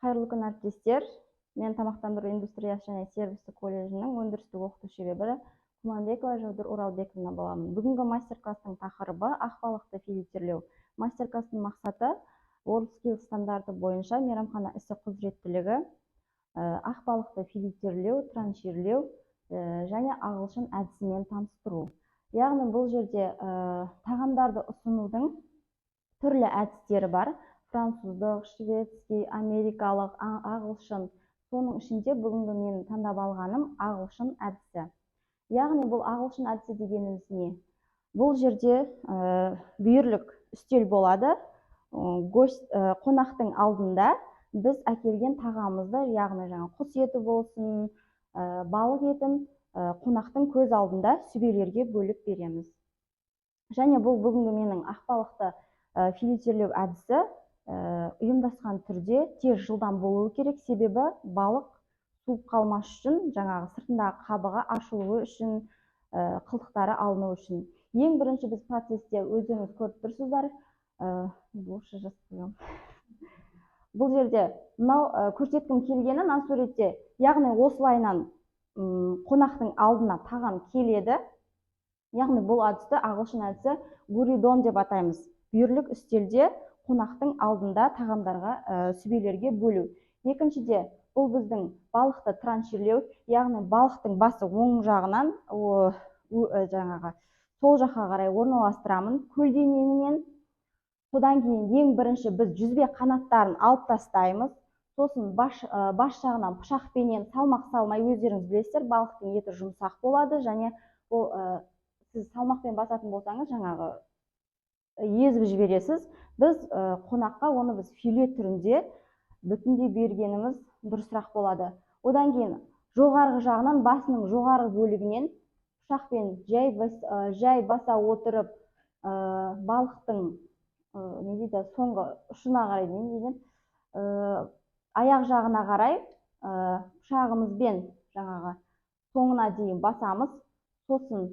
Қайырлы күн, әріптестер. Мен тамақтандыру индустриясы және сервистік колледжінің өндірістік оқыту шебері Құманбекова Жаудыр Оралбековна боламын. Бүгінгі мастер-класстың тақырыбы ақбалықты филетерлеу. Мастер-класстың мақсаты WorldSkills стандарты бойынша мейрамхана ісі құзыреттілігі, ақбалықты филетерлеу, транширлеу және ағылшын әдісімен таныстыру. Яғни бұл жерде тағамдарды ұсынудың түрлі әдістері бар. Француздық, шведский, америкалық, ағылшын. Соның ішінде бүгінгі мен таңдап алғаным ағылшын әдісі. Яғни бұл ағылшын әдісі дегеніміз не? Бұл жерде бүйірлік үстел болады. Қонақтың алдында біз әкелген тағамымызды, яғни құс еті болсын, балық етін қонақтың көз алдында сүбелерге бөліп береміз. Және бұл бүгінгі менің ақбалықты филетерлеу әдісі ұйымдасқан түрде тез жылдам болуы керек, себебі балық суып қалмас үшін, жаңағы сыртындағы қабығы ашылуы үшін, қылтықтары алыну үшін. Ең бірінші біз процесте өздеріңіз көріп тұрсыздар. Бұл жерде мынау көрсеткім келгені мына суретте, яғни осылайынан қонақтың алдына тағам келеді. Яғни бұл әдісті ағылшын әдісі гуридон деп атаймыз. Бүйірлік үстелде қонақтың алдында тағамдарға сүбелерге бөлу. Екіншіде бұл біздің балықты транширлеу, яғни балықтың басы оң жағынан сол жаққа қарай орналастырамын көлденеңінен. Содан кейін ең бірінші біз жүзбе қанаттарын алып тастаймыз. Сосын бас жағынан пышақпенен салмақ салмай, өздеріңіз білесіздер, балықтың еті жұмсақ болады, және сіз салмақпен басатын болсаңыз, жаңағы езіп жібересіз. Біз қонаққа оны филе түрінде бүтіндей бергеніміз дұрысырақ болады. Одан кейін жоғарғы жағынан, басының жоғарғы бөлігінен пышақпен жай баса отырып, балықтың соңғы ұшына қарай, аяқ жағына қарай пышағымызбен соңына дейін басамыз. Сосын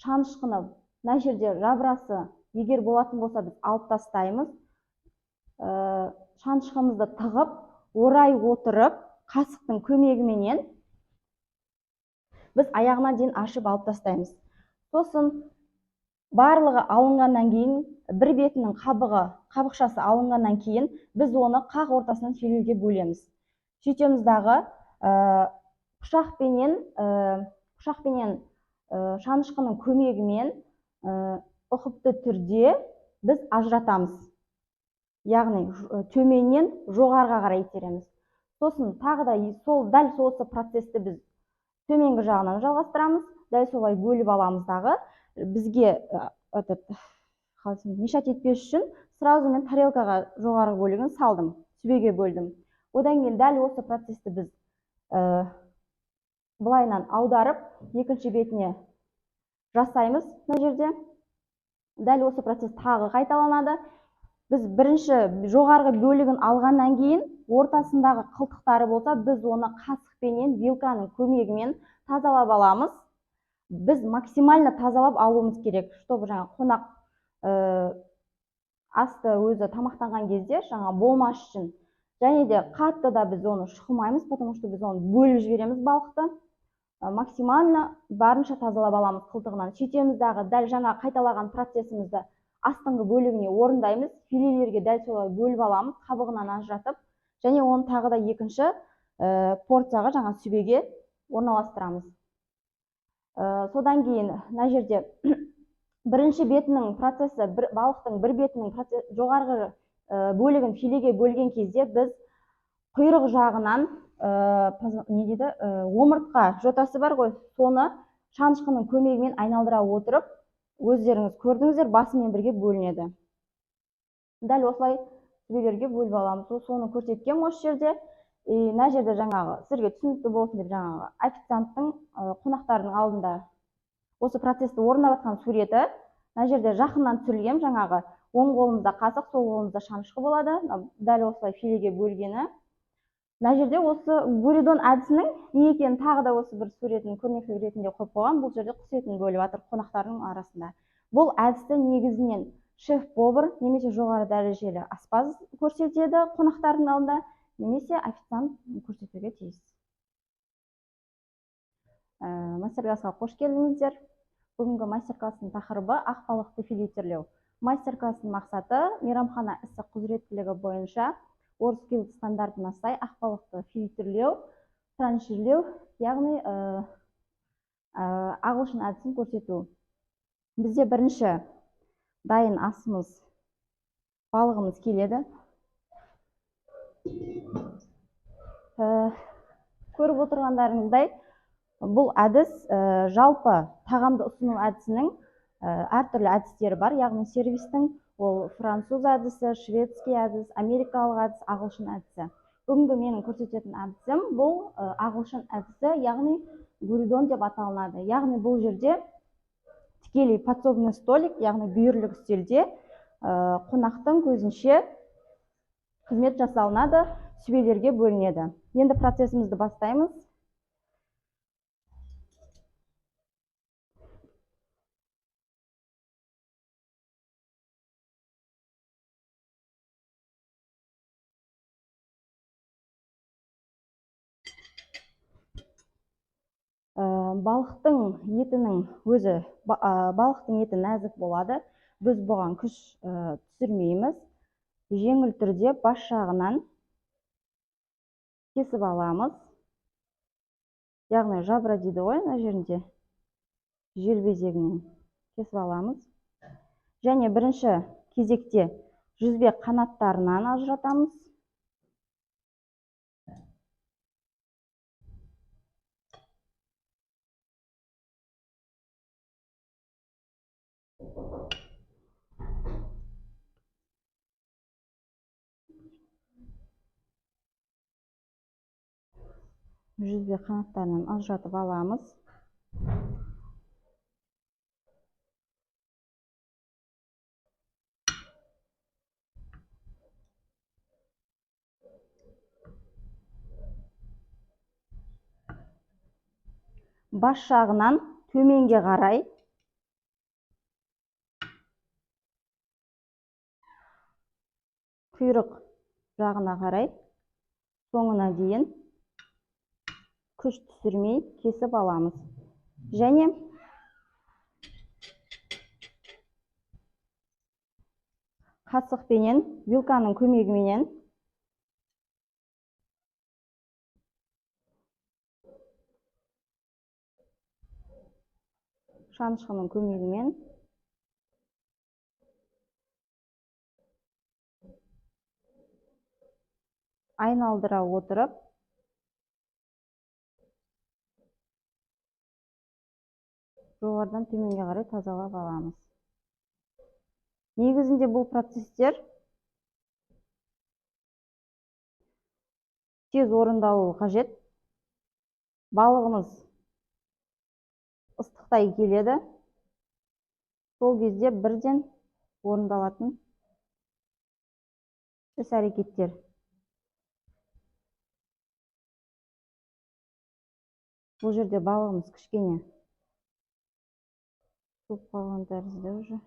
шанышқыны, мына жерде жабырасы егер болатын болса, біз алып тастаймыз. Шанышқымызды тығып, орай отырып, қасықтың көмегіменен біз аяғына дейін ашып алып тастаймыз. Сосын барлығы алынғаннан кейін, бір бетінің қабықшасы алынғаннан кейін, біз оны қақ ортасынан филеге бөлеміз. Сөйтеміз дағы пышақпенен шанышқының көмегімен ұқыпты түрде біз ажыратамыз. Яғни төменнен жоғарыға қарай итереміз. Сосын тағы да дәл осы процесті біз төменгі жағынан жалғастырамыз. Дәл солай бөліп аламыз дағы. Бізге мешать етпес үшін сразу мен тарелкаға жоғарғы бөлігін салдым, сүбеге бөлдім. Одан кейін дәл осы процесті біз былайынан аударып, екінші бетіне жасаймыз. Мына жерде дәл осы процесс тағы қайталанады. Біз бірінші жоғарғы бөлігін алғаннан кейін, ортасындағы қылтықтары болса, біз оны қасықпенен, вилканың көмегімен тазалап аламыз. Біз максимально тазалап алуымыз керек, чтобы қонақ асты өзі тамақтанған кезде болмас үшін. Және де қатты да біз оны шұқымаймыз, потому что біз оны бөліп жібереміз балықты. Максимально барынша тазалап аламыз қылтығынан. Сөйтеміздағы дәл жаңа қайталаған процесімізді астыңғы бөлігіне орындаймыз. Филелерге дәл солай бөліп аламыз, қабығынан ажыратып, және оны тағы да екінші порцияға сүбеге орналастырамыз. Содан кейін мына жерде бірінші бетінің процесі, балықтың бір бетінің жоғарғы бөлігін филеге бөлген кезде біз құйрық жағынан омыртқа жотасы бар ғой, соны шанышқының көмегімен айналдыра отырып, өздеріңіз көрдіңіздер, басымен бірге бөлінеді. Дәл осылай сүбелерге бөліп аламыз. Соны көрсеткен осы жерде. Мына жерде сіздерге түсінікті болсын деп официанттың қонақтардың алдында осы процесті орындап жатқан суреті. Мына жерде жақыннан түсірілген, оң қолымызда қасық, сол қолымызда шанышқы болады. Дәл осылай филеге бөлгені. Мына жерде осы гуридон әдісінің не екенін тағы да осы бір суретін көрнекілік ретінде қойып қойған. Бұл жерде құс етін бөліп жатыр қонақтардың арасында. Бұл әдісті негізінен шеф-повар немесе жоғары дәрежелі аспаз көрсетеді қонақтардың алдында. немесе официант көрсетуге тиіс. Мастер-классқа қош келдіңіздер. Бүгінгі мастер-класстың тақырыбы ақ балықты филетерлеу. Мастер-класстың мақсаты мейрамхана ісі құзыреттілігі бойынша WorldSkills стандартына сай ақ балықты филетерлеу, транширлеу, яғни ағылшын әдісін көрсету. Бізде бірінші дайын асымыз, балығымыз келеді. Көріп отырғандарыңыздай, бұл әдіс жалпы тағамды ұсыну әдісінің әртүрлі әдістері бар. Яғни сервистің ол француз әдісі, шведский әдіс, америкалық әдіс, ағылшын әдісі. Бүгінгі менің көрсететін әдісім бұл ағылшын әдісі, яғни гуридон деп аталынады. Яғни бұл жерде тікелей подсобный столик, яғни бүйірлік үстелде қонақтың көзінше қызмет жасалынады, сүбелерге бөлінеді. Енді процесімізді бастаймыз. Балықтың етінің өзі, балықтың еті нәзік болады. Біз бұған күш түсірмейміз. Жеңіл түрде бас жағынан кесіп аламыз. Яғни жабра дейді ғой, мына жерінде жел безегінен кесіп аламыз. Және бірінші кезекте жүзбе қанаттарынан ажыратамыз. Жүзбе қанаттарынан ажыратып аламыз. Бас жағынан төменге қарай құйрық жағына қарай соңына дейін күш түсірмей кесіп аламыз. Және қасықпенен, вилканың көмегіменен шанышқының көмегімен айналдыра отырып жоғарыдан төменге қарай тазалап аламыз. Негізінде бұл процестер тез орындалуы қажет. Балығымыз ыстықтай келеді. Сол кезде бірден орындалатын іс-әрекеттер. Бұл жерде балығымыз кішкене суып қалған тәрізді уже.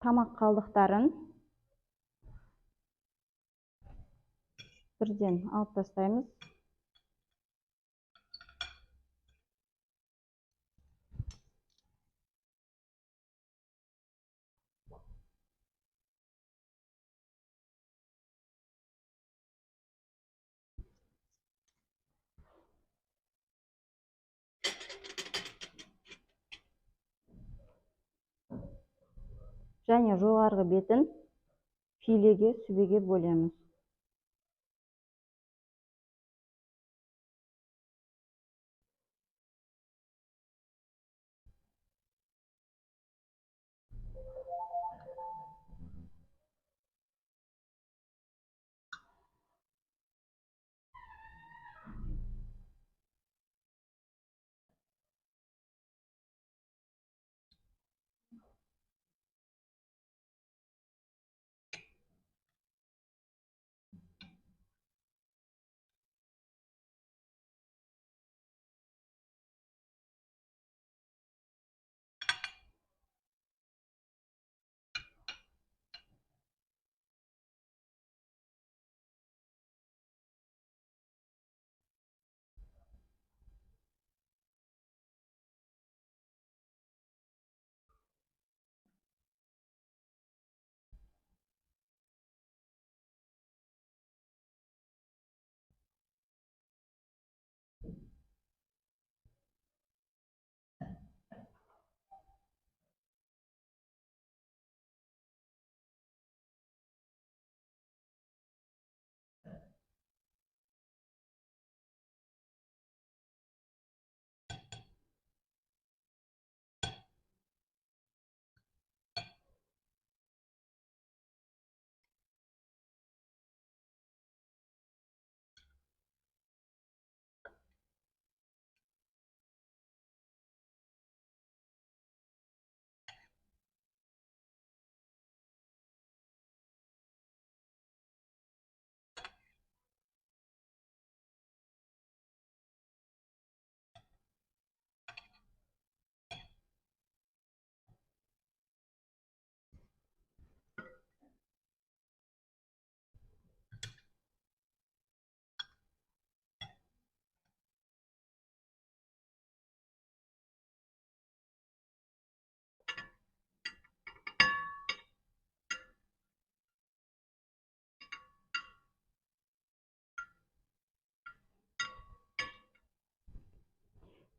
Тамақ қалдықтарын бірден алып тастаймыз. Және жоғарғы бетін филеге, сүбеге бөлеміз.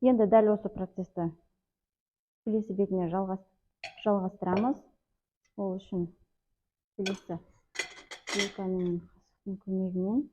Енді дәл осы процесті келесі бетіне жалғастырамыз. Ол үшін келесі вилка мен қасықтың көмегімен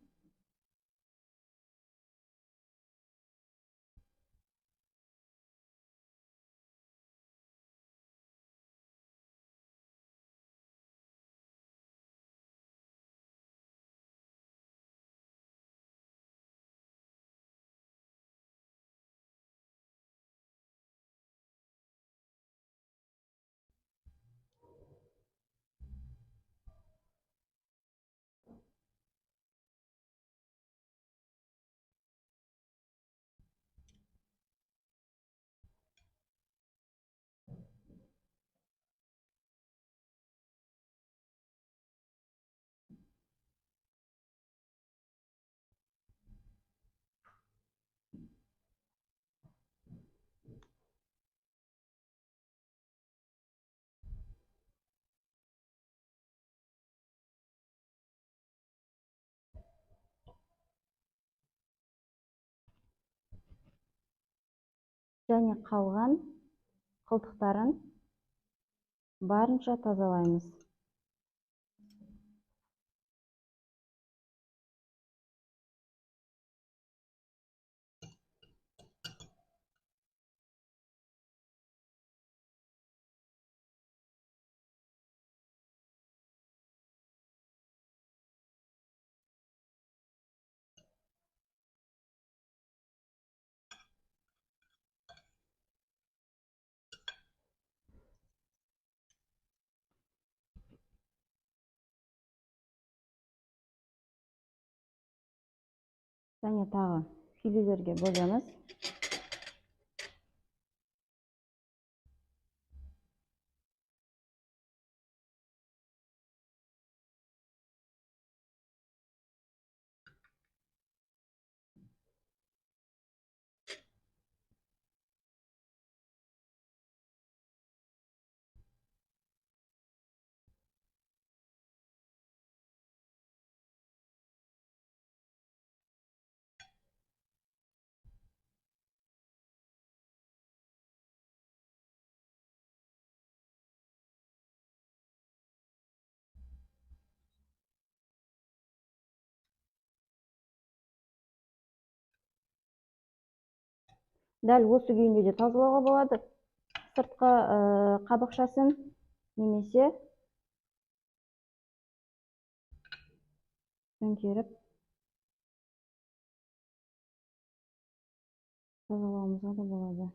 және қалған қылтықтарын барынша тазалаймыз. Және тағы филелерге бөлеміз. Дәл осы күйінде де тазалауға болады. Сыртқы қабықшасын немесе төңкеріп тазалауымызға да болады.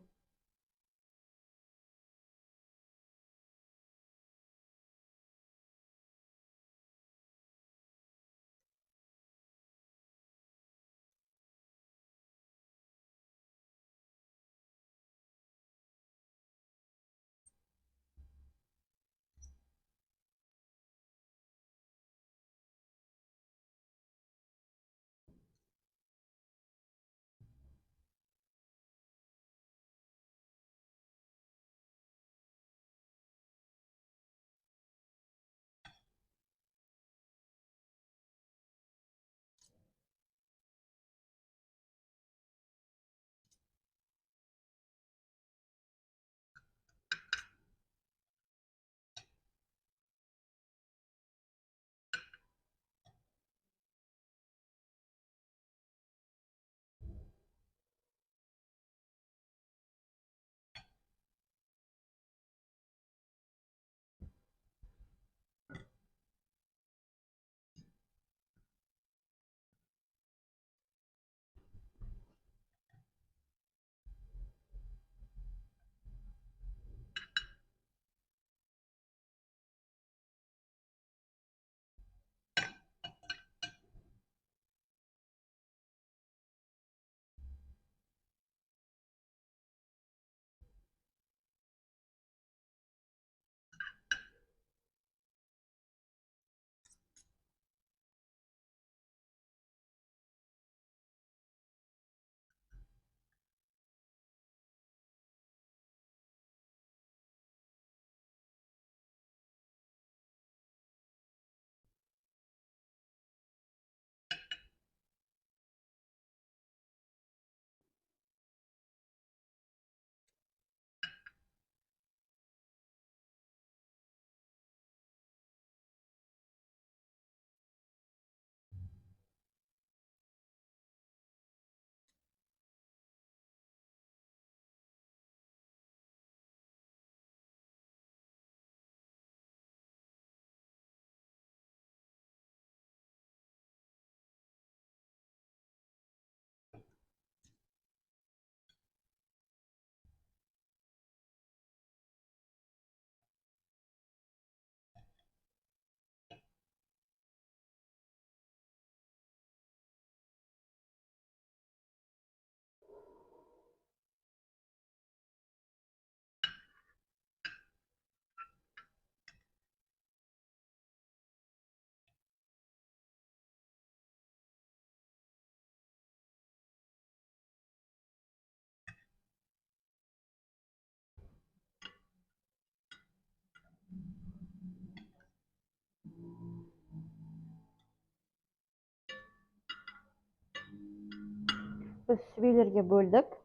Біз сүбелерге бөлдік.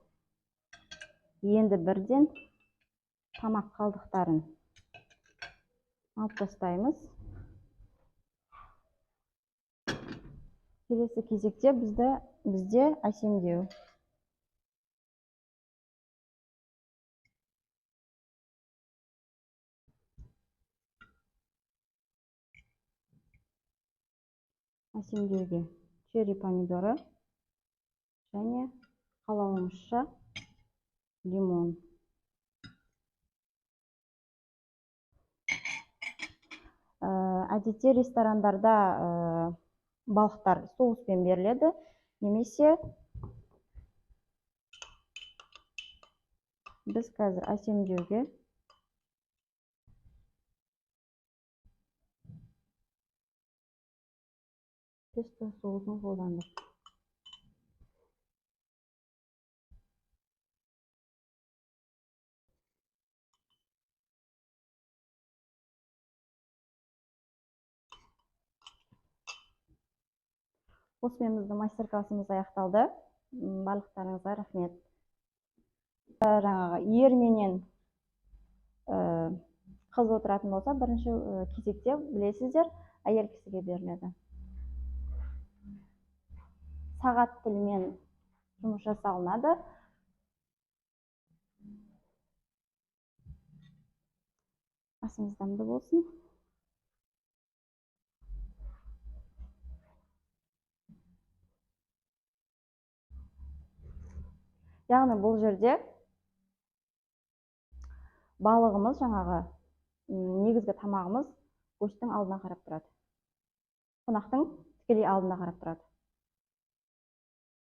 Енді бірден тамақ қалдықтарын алып тастаймыз. Келесі кезекте бізде әсемдеу. Әсемдеуге черри помидоры және қалауымызша лимон. Әдетте ресторандарда балықтар соуспен беріледі, немесе біз қазір әсемдеуге песто соусын қолдандық. Осымен біздің мастер-классымыз аяқталды. Барлықтарыңызға рахмет. Жаңағы ер менен қыз отыратын болса, бірінші кезекте білесіздер, әйел кісіге беріледі. Сағат тілімен жұмыс жасалынады. асымыз дәмді болсын. Яғни бұл жерде балығымыз жаңағы негізгі тамағымыз көштің алдына қарап тұрады. Қонақтың тікелей алдына қарап тұрады.